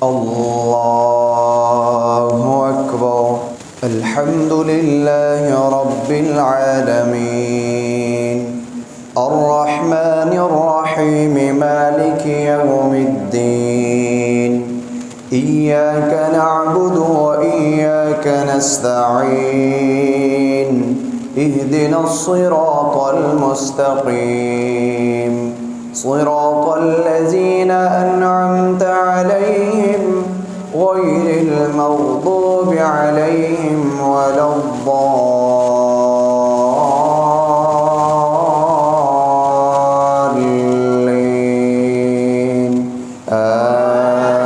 الله أكبر. الحمد لله رب العالمين الرحمن الرحيم مالك يوم الدين إياك نعبد وإياك نستعين اهدنا الصراط المستقيم صراط الذين أنعمت عليهم غير المغضوب عليهم ولا الضالين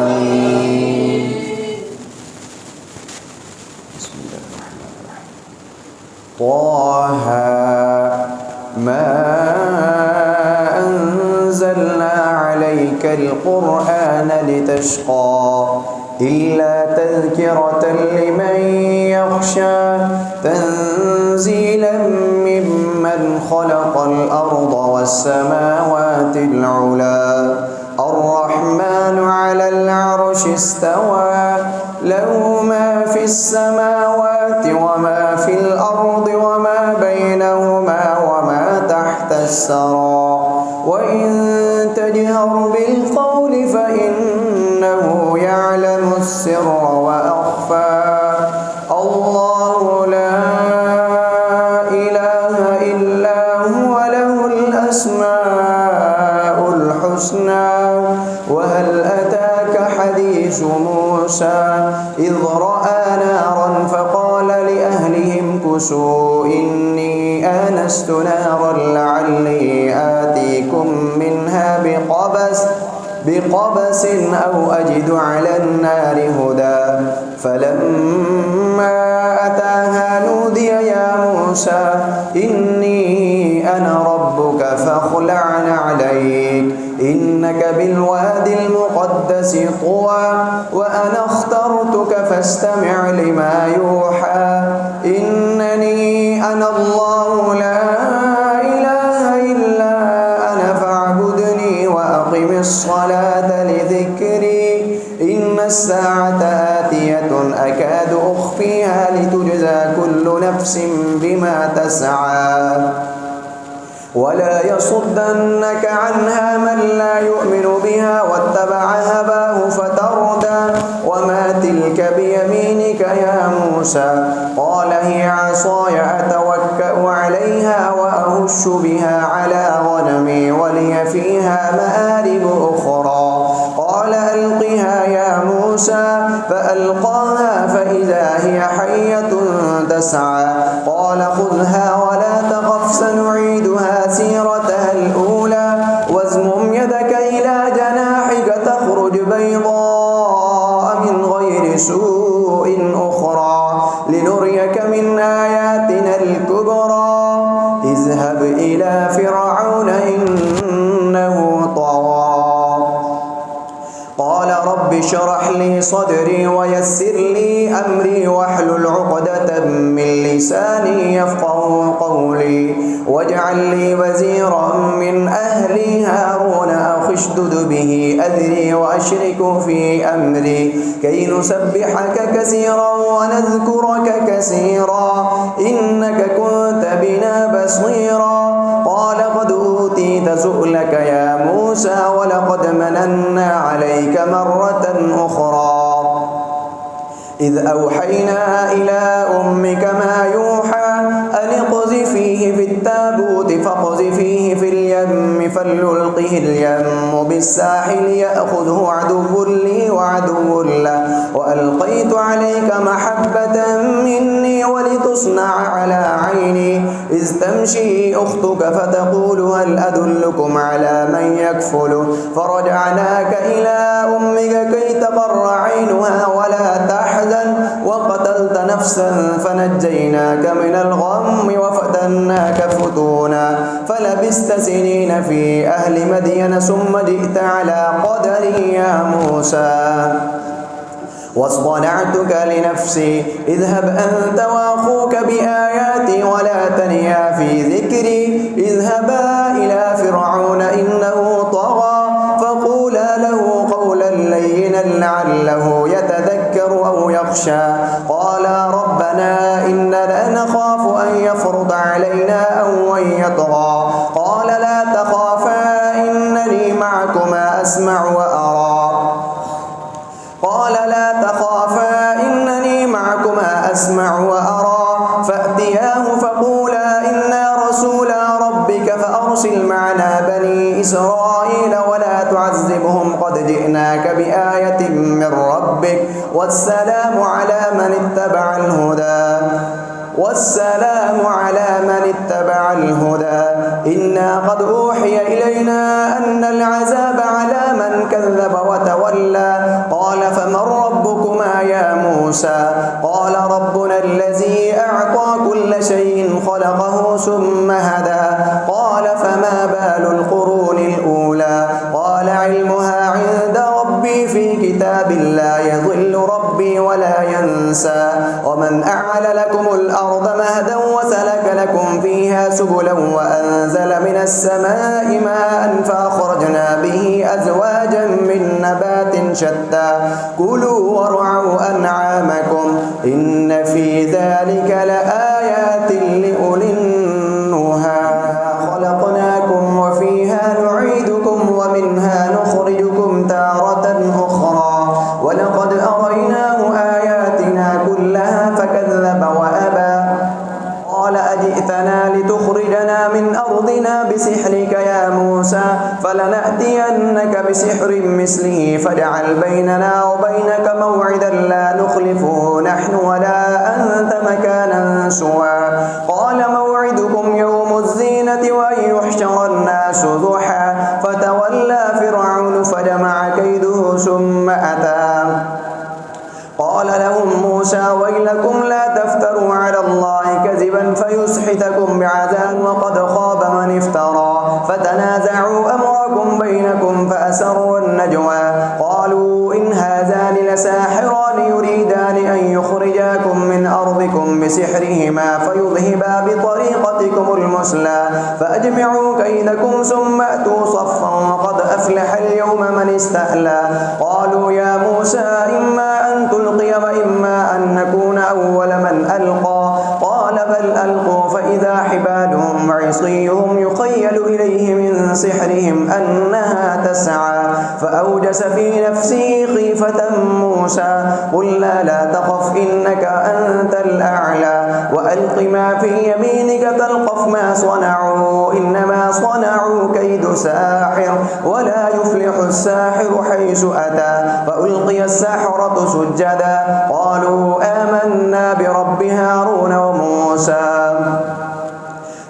آمين. بسم الله الرحمن الرحيم. طه ما أنزلنا عليك القرآن لتشقى إلا تذكرة لمن يخشى تنزيلا ممن خلق الأرض والسماوات العلى الرحمن على العرش استوى له ما في السماوات وما في الأرض وما بينهما وما تحت الثرى وإن تجهر بالقول فإنه يعلم السر وأخفى الله لا إله إلا هو له الأسماء الحسنى وهل أتاك حديث موسى إذ رأى نارا فقال لأهلهم كثوا إني آنست نارا لعلي آتيكم منها بقبس أو أجد على النار هدى فلما أتاها نودي يا موسى إني أنا ربك فاخلع عليك إنك بالوادي المقدس طوى وأنا اخترتك فاستمع لما يوحى إنني أنا الله لا إله إلا أنا فاعبدني وأقم الصلاة لذكري إن الساعة آتية أكاد أخفيها لتجزى كل نفس بما تسعى ولا يصدنك عنها من لا يؤمن بها واتبع هواه فتردى وما تلك بيمينك يا موسى قال هي عصاي أتوكأ عليها وأهش بها على غنمي ولي فيها مآرب أخرى قال ألقها يا موسى فألقاها فإذا هي حية تسعى قال خذها ولا تخف سنعيدها سيرتها الأولى وازمم يدك إلى جناحك تخرج بيضاء من غير سوء أخرى لنريك من آياتنا الكبرى اذهب إلى فرعون إنه طغى قال رب اشرح لي صدري ويسر لي أمري واحلل عقدة من لساني يفقه قولي واجعل لي وزيرا من أهلي هارون أخي اشدد به أذري وأشركه في أمري كي نسبحك كثيرا ونذكرك كثيرا إنك كنت بنا بصيرا قال قد أوتيت سؤلك يا موسى ولقد مننا عليك مرة أخرى إذ أوحينا إلى أمك ما يوحى أن اقذفيه في التابوت فاقذفيه في اليم فليلقه اليم بالساحل يأخذه عدو لي وعدو له وألقيت عليك محبة مني ولتصنع على عيني إذ تمشي أختك فتقول هل أدلكم على من يكفله فرجعناك إلى أمك كي تقر عينها ولا تحزن وقتلت نفسا فنجيناك من الغم وفتناك فتونا فلبست سنين في أهل مدين ثم جئت على قدري يا موسى واصطنعتك لنفسي اذهب أنت وأخوك بآياتي ولا تنيا في ذكري اذهبا إلى فرعون إنه طغى فقولا له قولا لينا لينا لعله يتذكر أو يخشى قالا ربنا إننا نخاف أن يفرط علينا أو أن يطغى قال لا تخافا إنني معكما أسمع وأرى فأتياه فقولا إنا رسولا ربك فأرسل معنا بني إسرائيل ولا تعذبهم قد جئناك بآية من ربك والسلام على من اتبع الهدى إنا قد أوحي إلينا أن العذاب على من كذب وتولى قال فمن ربكما يا موسى قال ربنا الذي أعطى كل شيء خلقه ثم هدى قال فما بال القرون الأولى قال علمها عند ربي في كتاب لا يضل ربي ولا ينسى ومن أعل لكم الأرض مهدا وسلك لكم فيها سبلا وأنزل من السماء ماء فأخرجنا به أزواجا من نبات شتى كلوا وارعوا أنعامكم إن في ذلك لآيات لأولي النهى خلقناكم وفيها نعيدكم ومنها نخرجكم تارة أخرى ولقد أريناه آياتنا كلها فكذب وأبى قال أجئتنا لتخرجنا من أرضنا بسحرك يا موسى فلنأتينك بسحر مثله فاجعل بيننا وبينك موعدا لا نخلفه نحن ولا أنت مكانا سوى قال موعدكم يوم الزينة وأن يحشر الناس ضحى فتولى فرعون فجمع كيده ثم أتى قال لهم موسى ويلكم لا تفتروا على الله كذبا فيسحتكم بعذاب وقد خاب من افترى فتنازعوا أمركم بينكم فأسروا النجوى قالوا إن هذان لساحران يريدان أن يخرجاكم من أرضكم بسحرهما فيذهبا بطريقتكم المثلى فأجمعوا كيدكم ثم أتوا صفا وقد أفلح اليوم من استألى قالوا يا موسى إما أن تلقي وإما أن نكون أول من ألقى قال بل ألقوا فإذا حبالهم وعصيهم يخيل إليه من سحرهم أنها تسعى فأوجس في نفسه خيفة موسى قلنا لا تخف إنك أنت الأعلى وألق ما في يمينك تلقف ما صنعوا إنما صنعوا كيد ساحر ولا يفلح الساحر حيث أتى فألقي السحرة سجدا قالوا آمنا برب هارون وموسى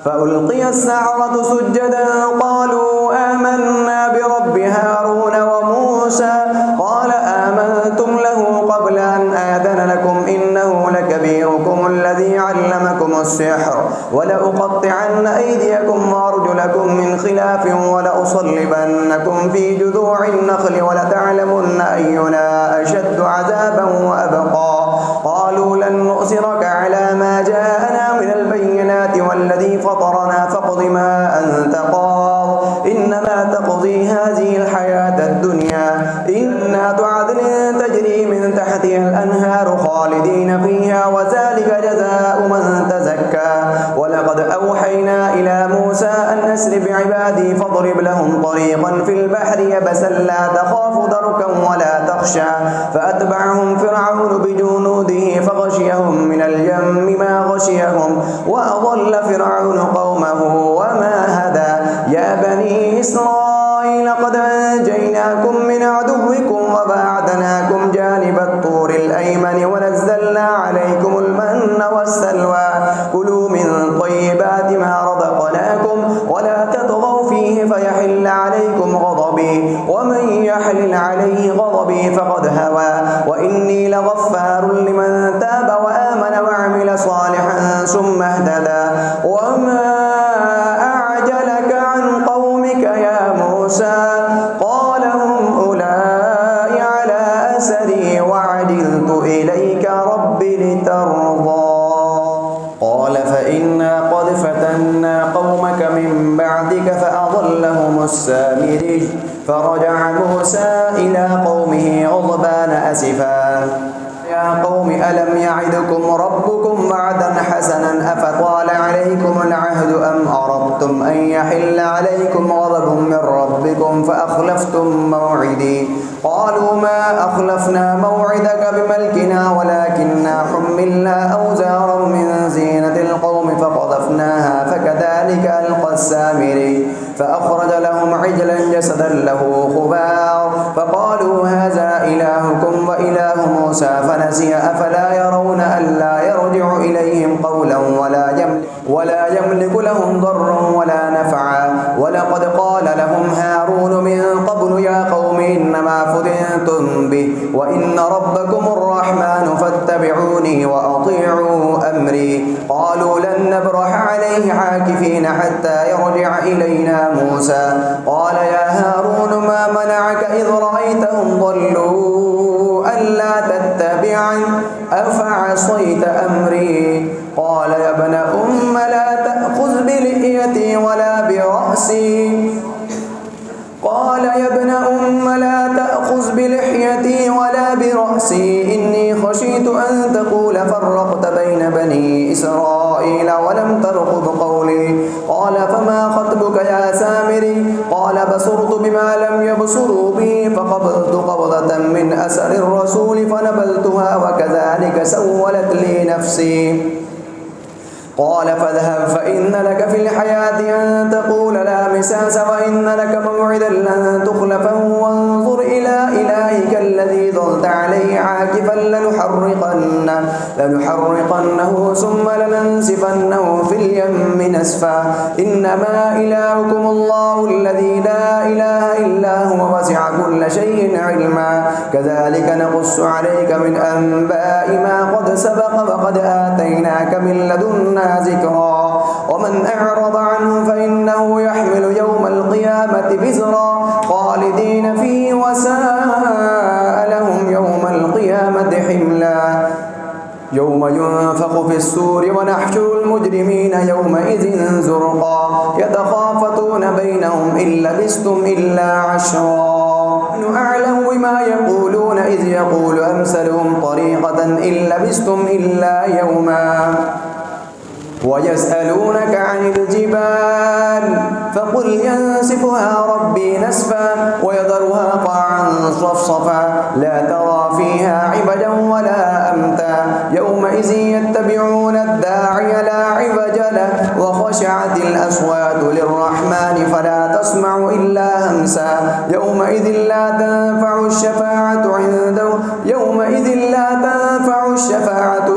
فألقي السحرة سجدا قالوا آمنا برب هارون وموسى قال آمنتم له قبل أن آذن لكم إنه لكبيركم الذي علمكم السحر ولأقطعن أيديكم وأرجلكم من خلاف ولأصلبنكم في جذوع النخل ولتعلمن أينا أشد عذابا وأبقى قالوا لن نؤثرك على ما جاءنا من البينات والذي فطرنا فاقض ما أنت قاض إنما تقضي هذه الحياة الدنيا إنها عدن تجري من تحتها الأنهار خالدين فيها وذلك جزاء من تزكى ولقد أوحينا إلى موسى أن أسر بعبادي فاضرب لهم طريقا في البحر يبسا لا تخاف دركا ولا تخشى فأتبعهم فرعون بجنوده فغشيهم من اليم ما غشيهم وأضل فرعون قومه وما هدى يا بني إسرائيل قد أنجيناكم من عدوكم وباعدناكم جانب الطور الأيمن ونزلنا عليكم المن والسلوى كلوا من طيبات ما رزقناكم ولا تطغوا فيه فيحل عليكم غضبي ومن يحلل عليه غضبي فقد هوى وإني لغفار لمن تاب وآمن وعمل صالحا ثم اهتدى وما أعجلك عن قومك يا موسى قال هم أولئك على أثري وعجلت إليك رب لترضى قال فإنا قد فتنا قومك من بعدك فأضلهم السامري فرجع موسى إلى قومه غضبان أسفا يا قوم ألم يعدكم ربكم وعدا حسنا أفطال عليكم العهد أم أردتم أن يحل عليكم غضب من ربكم فأخلفتم موعدي قالوا ما أخلفنا موعدك بملكنا ولكننا حملنا أوزارا من زينة القوم فقذفناها فكذلك ألقى السامري فأخرج لهم عجلا جسدا له خوار فقالوا هذا إلهكم وإله موسى فنسي أفلا يرون ألا يرجع إليهم قولا ولا يملك لهم ضرا ولا نفعا ولقد قال لهم هارون من قبل يا قوم إنما فتنتم به وإن ربكم الرحمن فاتبعوني وأطيعوا أمري قالوا لن نبرح عليه عاكفين حتى يرجع إلينا موسى قال يا هارون ما منعك إذ رأيتهم ضلوا ألا تتبعني أفعصيت أمري قال يا ابن أم لا تأخذ بلحيتي ولا برأسي إني خشيت أن تقول فرقت بين بني إسرائيل ولم ترقب قولي قال فما خطبك يا سامري قال بصرت بما لم يبصروا به فقبضت قبضة من أثر الرسول فنبذتها وكذلك سولت لي نفسي قال فاذهب فإن لك في الحياة أن تقول لا مساس وإن لك موعدا لن تخلفه وانظر إلى إلهك الذي ظلت عليه عاكفا لنحرقنه ثم لننسفنه في اليم نسفا إنما إلهكم الله الذي لا إله إلا هو وسع كل شيء علما كذلك نقص عليك من أنباء ما قد سبق وقد آتيناك من لدنا ذكرا ومن أعرض عنه فإنه يحمل يوم القيامة وزرا خالدين فيه وساء لهم يوم القيامة حملا يوم ينفخ في السور ونحشر المجرمين يومئذ زرقا يتخافتون بينهم إن لبثتم إلا عشرا نحن أعلم بما يقولون إذ يقول أمثلهم طريقة إن لبثتم إلا يوما ويسألونك عن الجبال فقل ينسفها ربي نسفا ويذرها قاعا صفصفا لا ترى فيها عوجا ولا أمتا يومئذ يتبعون الداعي لا عوج له وخشعت الأصوات للرحمن فلا تسمع إلا همسا يومئذ لا تنفع الشفاعة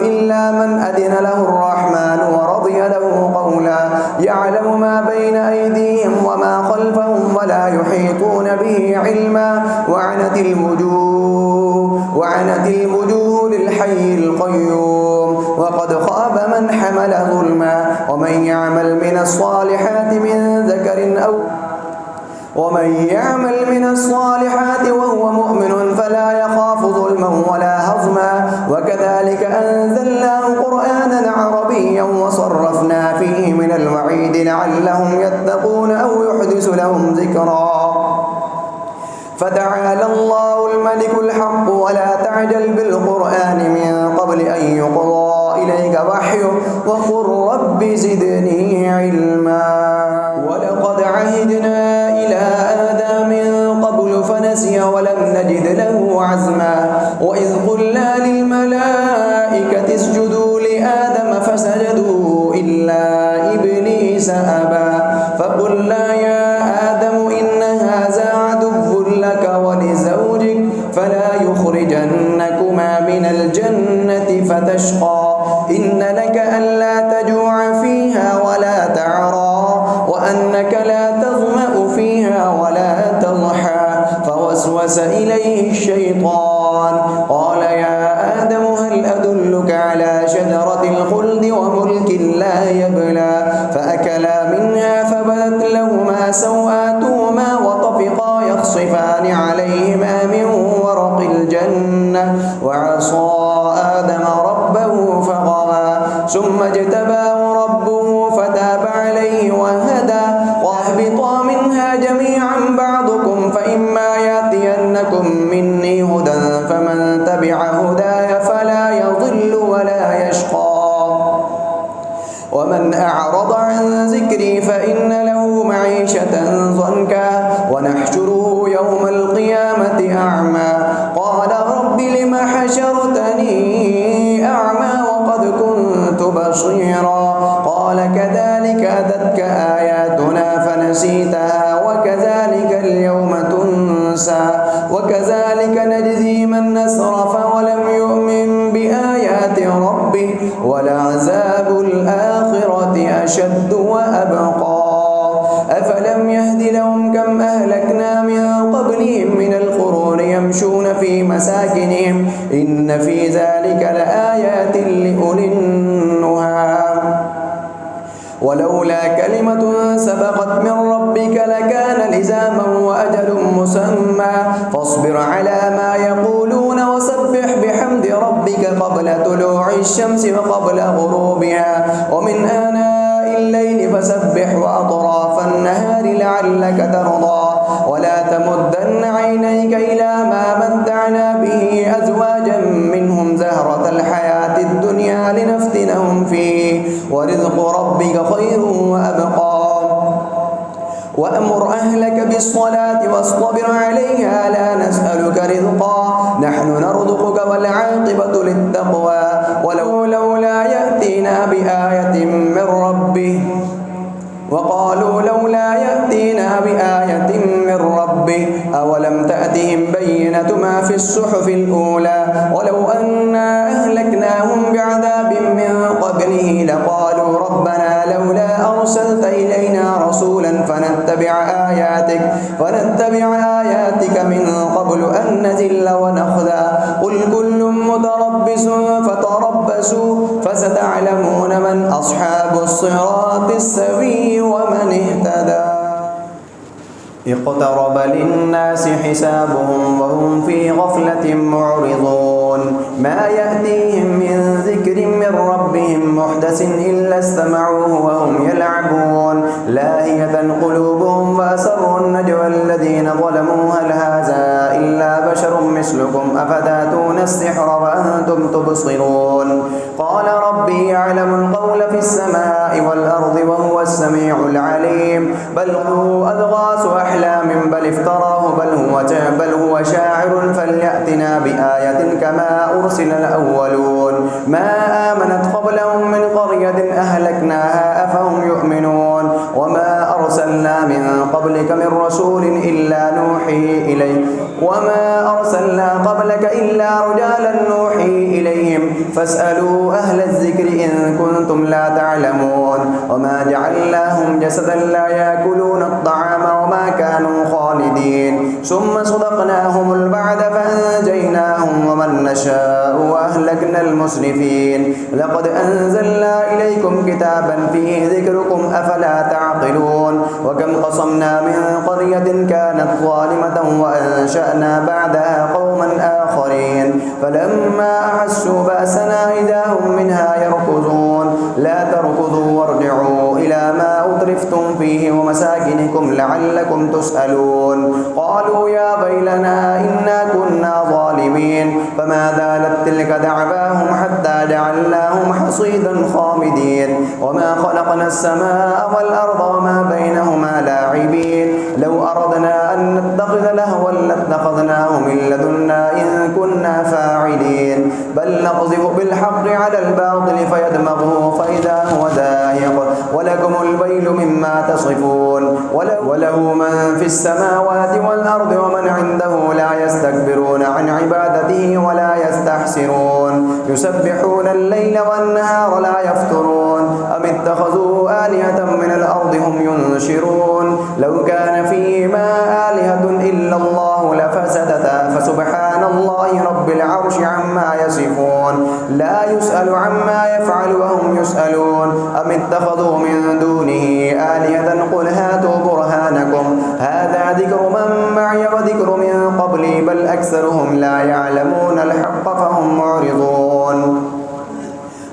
إلا من أذن له الرحمن ورضي له قولا يعلم ما بين أيديهم وما خلفهم ولا يحيطون به علما وعنت الوجوه للحي القيوم وقد خاب من حمل ظلما ومن يعمل من الصالحات وهو مؤمن فلا يخاف ظلما ولا هضما وكذلك أنزلناه قرآنا عربيا وصرفنا فيه من الوعيد لعلهم يتقون أو يحدث لهم ذكرا فتعالى الله الملك الحق ولا تعجل بالقرآن من قبل أن يقضى إليك وحيه وقل رب زدني علما ولقد عهدنا إلى آدم من قبل فنسي ولم نجد له عزما وإذ قلنا للملائكة اسجدوا لآدم فسجدوا إلا إبليس أبى فقلنا يا آدم إن هذا عدو لك ولزوجك فلا يخرجنكما من الجنة فتشقى إن لك ألا تجوع فيها ولا تعرى وأنك لا تظمأ فيها ولا تضحى فوسوس إليه الشيطان قال يا آدم هل أدلك على شجرة الخلد وملك لا يبلى فأكلا منها فبدت لهما سوآتهما وطفقا يخصفان عليهما من ورق الجنة وعصى آدم ربه فغوى ثم اجتباه ربه فتاب عليه وهدى واهبطا منها جميعا فمن تبع هداي فلا يضل ولا يشقى ومن أعرض عن ذكري فإن له معيشة ضنكا ونحشره يوم القيامة أعمى قال رب لم حشرتني أعمى وقد كنت بصيرا قال كذلك أتتك آياتنا فنسيتها وكذلك اليوم تنسى وكذلك نجزي من أسرف ولم يؤمن بآيات ربه ولعذاب الآخرة أشد وأبقى أفلم يهد لهم كم أهلكنا من قبلهم من القرون يمشون في مساكنهم إن في ذلك لآيات لأولي النهى ولولا كلمة سبقت من ربك لكان لزاما وأجل مسمى فاصبر على ما يقولون وسبح بحمد ربك قبل طلوع الشمس وقبل غروبها ومن آناء الليل فسبح وأطراف النهار لعلك ترضى ولا تمدن عينيك إلى ما متعنا به أزواجا منهم زهرة الحياة الدنيا لنفتنهم فيه ورزق ربك خير وأبقى وأمر أهلك بالصلاة واصطبر عليها لا نسألك رزقا نحن نرزقك والعاقبة للتقوى ولولا يأتينا بآية من ربه وقالوا لولا يأتينا بآية من ربه أولم تأتهم بينة ما في الصحف الأولى ولو أنا أهلكناهم بعذاب من قبله لقالوا ربنا لولا أرسلت إلينا رسولا فنتبع آياتك من قبل أن نذل ونخذى قل كل متربص فتربصوا فستعلمون من أصحاب الصراط السوي ومن اهتدى اقترب للناس حسابهم وهم في غفلة معرضون ما يأتيهم من ذكر من ربهم محدث إلا استمعوه وهم يلعبون لاهية قلوبهم وأسروا النجوى الذين ظلموا هل هذا إلا بشر مثلكم أفتاتون السحر وأنتم تبصرون قال ربي يعلم القول في السماء والأرض وهو السميع العليم بل هو أضغاث أحلام بل افتراه بل هو شاعر فليأتنا بآية كما أرسل الأولون ما آمنت قبلهم من قرية أهلكناها أفهم يؤمنون وما أرسلنا من قبلك من رسول إلا نوحي إليه وما أرسلنا قبلك إلا رجالا نوحي إليهم فاسألوا أهل الذكر إن كنتم لا تعلمون وما جعلناهم جسدا لا يأكلون الطعام وما كانوا خالدين ثم صدقناهم الوعد فأنجيناهم ومن نشاء وأهلكنا المسرفين لقد أنزلنا إليكم كتابا فيه ذكركم أفلا تعقلون وكم قصمنا من قرية كانت ظالمة وأنشأنا بعدها قوما آخرين فلما أحسوا بأسنا إذا هم منها يركضون لا تركضوا وارجعوا إلى ما أترفتم فيه ومساكنكم لعلكم تسألون قالوا يا ويلنا إنا كنا ظالمين فما زالت تلك دعواهم حتى جعلناهم حصيدا خامدين وما خلقنا السماء والأرض وما بينهما لاعبين لو أردنا أن نتخذ لهوا لاتخذناه من لدنا إن كنا فاعلين بل نقذف بالحق على الباطل فيدمغه فإذا هو زاهق ولكم الويل مما تصفون وله من في السماوات والأرض ومن عنده لا يستكبرون عن عبادته ولا يستحسرون يسبحون الليل والنهار لا يفترون أم اتخذوا آلهة من الأرض هم ينشرون لو كان فيهما آلهة إلا الله لفسدتا فسبحان الله رب العرش عما يصفون لا يسأل عما يفعل وهم يسألون أم اتخذوا من دونه آلهة قل هاتوا برهانكم هذا ذكر من معي وذكر من قبلي بل أكثرهم لا يعلمون الحق فهم معرضون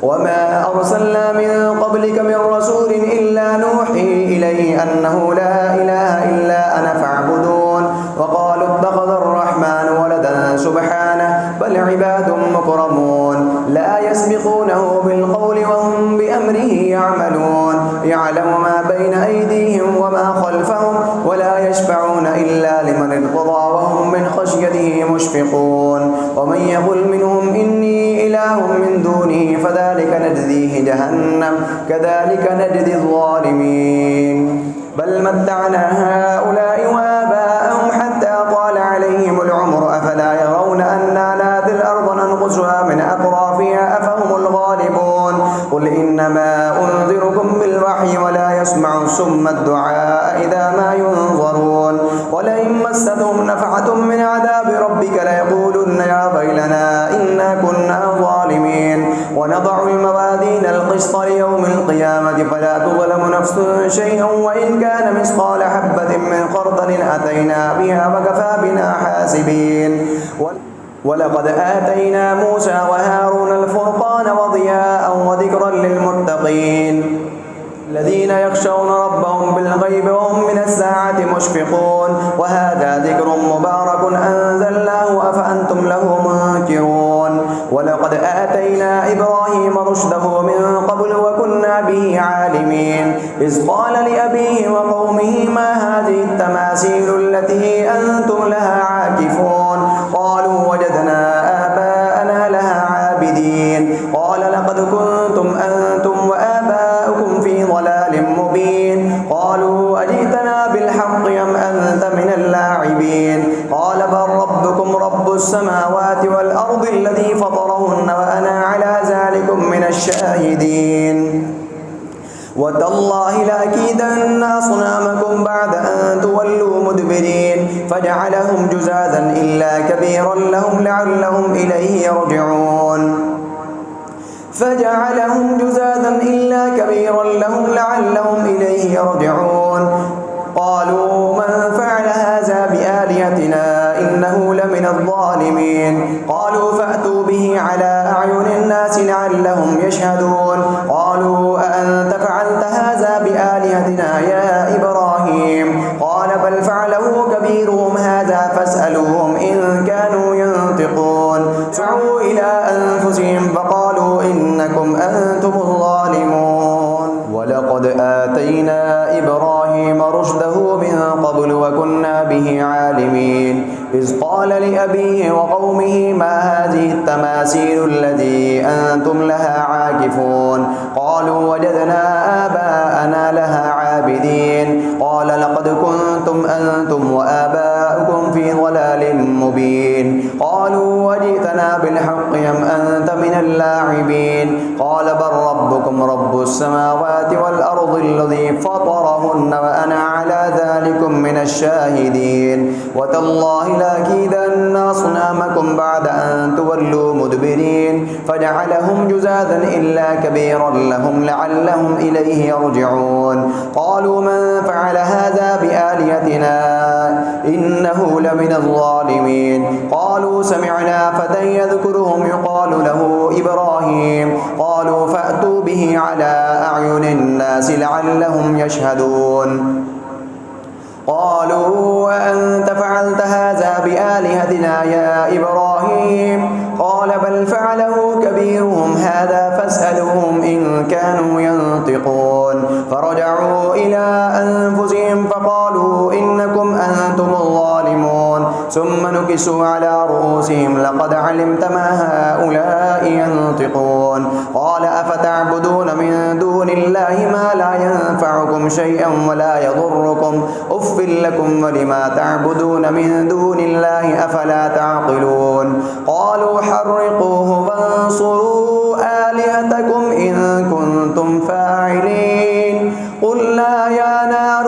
وما أرسلنا من قبلك من رسول إلا نوحي إليه أنه لا إله إلا أنا فاعبدون وقالوا اتخذ الرحمن ولدا سبحانه بل عباد مكرمون لا يسبقونه بالقول وهم بأمره يعملون يعلم ما بين أيديهم وما خلفهم ولا يشفعون إلا لمن ارتضى وهم من خشيته مشفقون ومن يقل منهم إني إله من دونه فذلك نجزيه جهنم كذلك نجزي الظالمين بل متعنا هؤلاء وآباءهم حتى طال عليهم العمر أفلا يرون أنا ناتي الأرض ننقصها من أطرافها أفهم الغالبون قل إنما أنذركم بالوحي ولا يسمع الصم الدعاء إذا ما ينظرون ولئن مستهم نفحة من عذاب ربك ليقولن يا ويلنا إنا كنا ظالمين ونضع الموازين القسط ليوم القيامة فلا تظلم نفس شيئا وإن كان مثقال حبة من خردل أتينا بها وكفى بنا حاسبين ولقد آتينا موسى وهارون الفرقان وضياء وذكرا للمتقين الذين يخشون ربهم بالغيب وهم من الساعة مشفقون وهذا ذكر مبارك أنزلناه أفأنتم له منكرون ولقد آتينا إبراهيم رشده من قبل وكنا به عالمين إذ قال لأبيه وقومه ما هذه التماثيل التي أنتم لها عاكفون قالوا وجدنا آباءنا لها عابدين قال لقد كنتم أنتم وآباؤكم في ضلال مبين قالوا أجئتنا بالحق أم أنت من اللاعبين قال بل ربكم رب السماوات والأرض الذي فطرهن وأنا على ذلكم من الشاهدين وتالله لأكيدن أصنامكم بعد أن تولوا مدبرين فجعلهم جزاذا إلا كبيرا لهم لعلهم إليه يرجعون قالوا من فعل هذا بآلهتنا إنه لمن الظالمين قالوا فأتوا به على أعين الناس لعلهم يشهدون قالوا أأنت فعلت هذا بآلهتنا يا إبراهيم قال بل فعله كبيرهم هذا فاسألوهم إن كانوا ينطقون سعوا إلى أنفسهم فقالوا إنكم أنتم الظالمون ولقد آتينا إبراهيم رشده من قبل وكنا به عالمين إذ قال لأبيه وقومه ما هذه التماثيل التي أنتم لها عاكفون قالوا وجدنا آباءنا لها عابدين قال لقد كنتم أنتم وآباؤكم في ضلال مبين قالوا وجئتنا بالحق أم أنت من اللاعبين قال بل ربكم رب السماوات والأرض الذي فطرهن وأنا على ذلكم من الشاهدين وتالله لأكيدن أصنامكم بعد أن تولوا مدبرين فجعلهم جزاذا إلا كبيرا لهم لعلهم إليه يرجعون قالوا من فعل هذا بآلهتنا إنه لمن الظالمين قالوا سمعنا فتى يذكرهم يقال له إبراهيم قالوا فأتوا به على أعين الناس لعلهم يشهدون قالوا وأنت فعلت هذا بآلهتنا يا إبراهيم قال بل فعله كبيرهم هذا فاسألوهم إن كانوا ينطقون فرجعوا إلى أنفسهم فقالوا إنكم أنتم الظالمون ثم نكسوا على رؤوسهم لقد علمت ما هؤلاء ينطقون قال أفتعبدون من دون الله ما لا ينفعكم شيئا ولا يضركم أف لكم ولما تعبدون من دون الله أفلا تعقلون قالوا حرقوه وانصروا آلهتكم إن كنتم فاعلين قلنا يا نار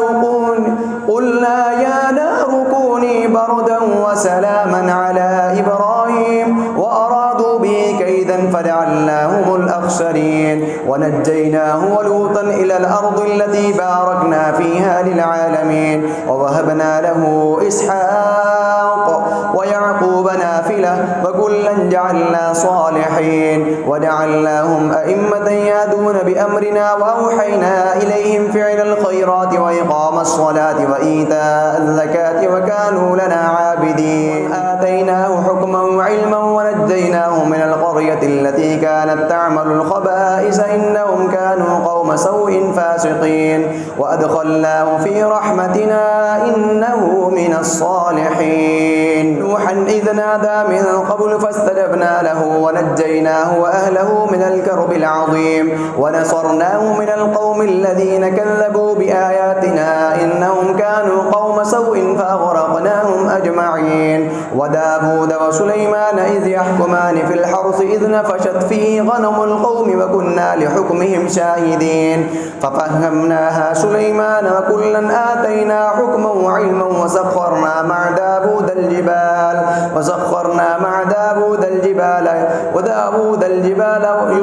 كوني بردا وسلاما على إبراهيم وأرادوا به كيدا فجعلناهم الأخسرين ونجيناه ولوطا إلى الأرض التي باركنا فيها للعالمين ووهبنا له إسحاق ويعقوب ويعقوب نافلة وكلا جعلنا صالحين وجعلناهم أئمة يهدون بأمرنا وأوحينا إليهم فعل الخيرات وإقام الصلاة وإيتاء الزكاة وكانوا لنا عابدين آتيناه حكما وعلما ونجيناه من القرية التي كانت تعمل الخبائث إنهم كانوا قوم سوء فاسقين وأدخلناه في رحمتنا إنه من الصالحين نوحا إذ نادى من قبل فاستجبنا له ونجيناه وأهله من الكرب العظيم ونصرناه من القوم الذين كذبوا بآياتنا إنهم كانوا قوم سوء فأغرقناهم أجمعين وداود وسليمان إذ يحكمان في الحرث إذ نفشت فيه غنم القوم وكنا لحكمهم شاهدين ففهمناها سليمان وكلا آتينا حكما وعلما وسخرنا مع داود الجبال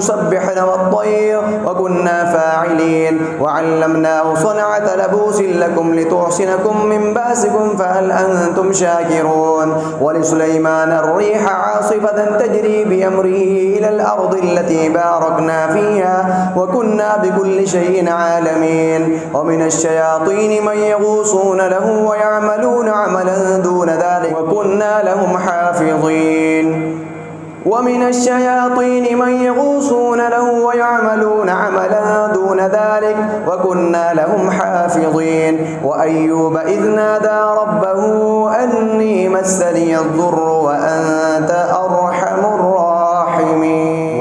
يسبحن والطير وكنا فاعلين وعلمناه صنعة لبوس لكم لتحصنكم من بأسكم فهل أنتم شاكرون ولسليمان الريح عاصفة تجري بأمره إلى الأرض التي باركنا فيها وكنا بكل شيء عالمين ومن الشياطين من يغوصون له ويعملون عملا دون ذلك وكنا لهم حافظين وأيوب إذ نادى ربه أني مسني الضر وأنت أرحم الراحمين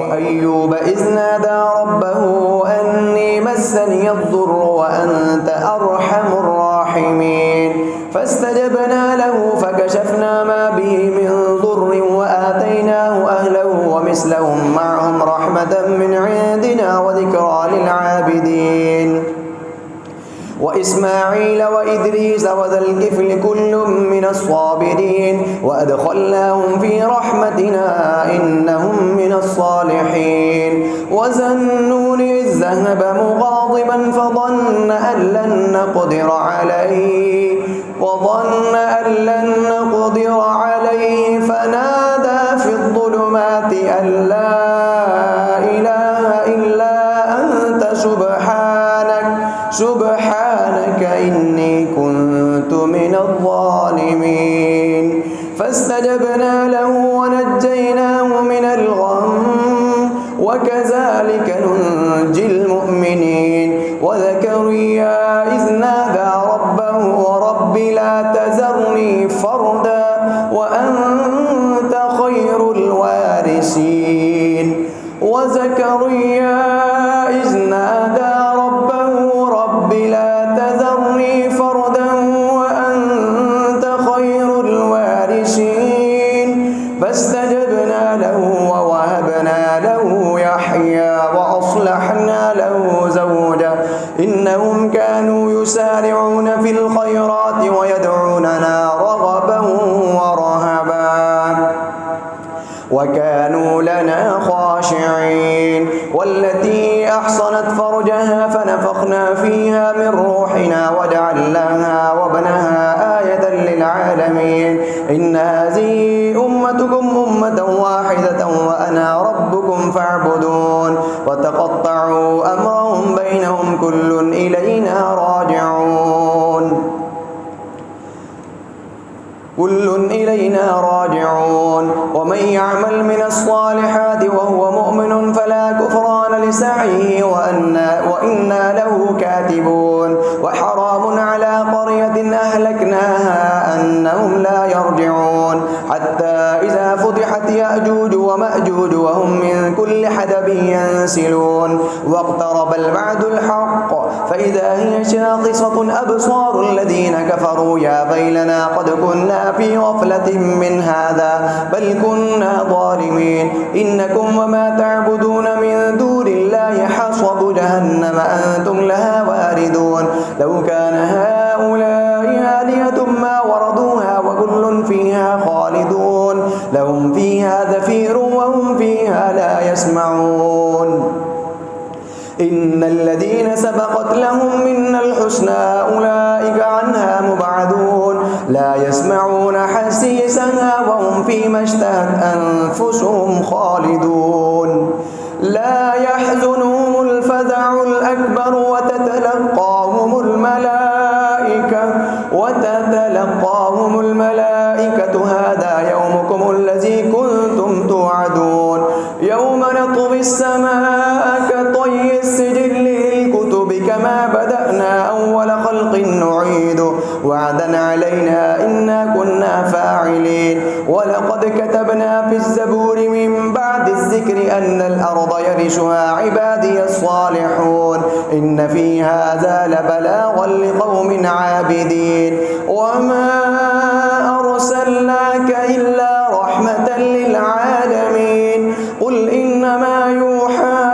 فاستجبنا له فكشفنا ما به من ضر وآتيناه أهله ومثلهم معهم رحمة من عندنا وذكرى للعابدين وإسماعيل وإدريس وذا الكفل كل من الصابرين وأدخلناهم في رحمتنا إنهم من الصالحين وذا النون إذ ذهب مغاضبا فظن أن لن نقدر عليه فنادى في الظلمات أن لا إله إلا أنت سبحانك إني كنت من الظالمين فاستجبنا له ونجيناه من الغم وكذلك ننجي المؤمنين وزكريا إذ نادى ربه رب لا تذرني فردا وأنت خير الوارثين فاستجبنا له ووهبنا له يحيى وأصلحنا له زوجه إنهم كانوا يسارعون في الخيرات ويدعوننا رغبا ورهبا وكانوا لنا خاشعين والتي أحصنت فرجها فنفخنا فيها من روحنا وجعلناها وابنها آية للعالمين إن هذه أمتكم أمة واحدة وأنا ربكم فاعبدون وتقطعوا أمرهم بينهم كل إلينا راجعون ومن يعمل من الصالحات وهو مؤمن فلا كفران لسعيه وإنا له كاتبون وحرام على قرية أهلكناها أنهم لا يرجعون حتى إذا فتحت يأجوج ومأجوج وهم من كل حدب ينسلون واقترب الوعد الحق فإذا هي شاخصة أبصار الذين كفروا يا ويلنا قد كنا في غفلة من هذا بل كنا ظالمين إنكم وما تعبدون من دون الله حصب جهنم أنتم لها واردون لو كان هؤلاء آلهة ما وردوها وكل فيها خالدون لهم فيها زفير وهم فيها لا يسمعون إن الذين سبقت لهم منا الحسنى أولئك عنها مبعدون لا يسمعون حسيسها وهم فيما اشتهت أنفسهم خالدون لا يحزنهم الفزع الأكبر وتتلقاهم الملائكة هذا يومكم الذي كنتم توعدون يوم نطوي السماء كطي السجل للكتب كما بدأنا أول خلق نعيده وعدا علينا إنا كنا فاعلين ولقد كتبنا في الزبور من بعد الذكر أن الأرض يرثها عبادي الصالحون إن في هذا لبلاغا لقوم عابدين وما أرسلناك إلا رحمة للعالمين قل إنما يوحى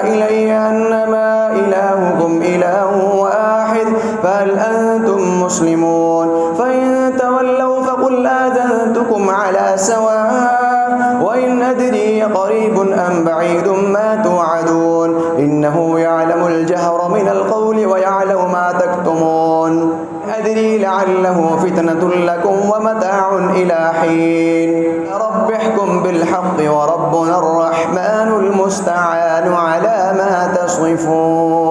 إلي أنما إلهكم إله واحد فهل أنتم مسلمون فإن تولوا فقل آذنتكم على سواء وإن أدري قريب أم بعيد ما توعدون إنه يعلم الجهر من القول ويعلم ما تكتمون أدري لعله فتنة لكم ومتاع إلى حين رب احكم بالحق وربنا الرحمن المستعان على ما تصفون.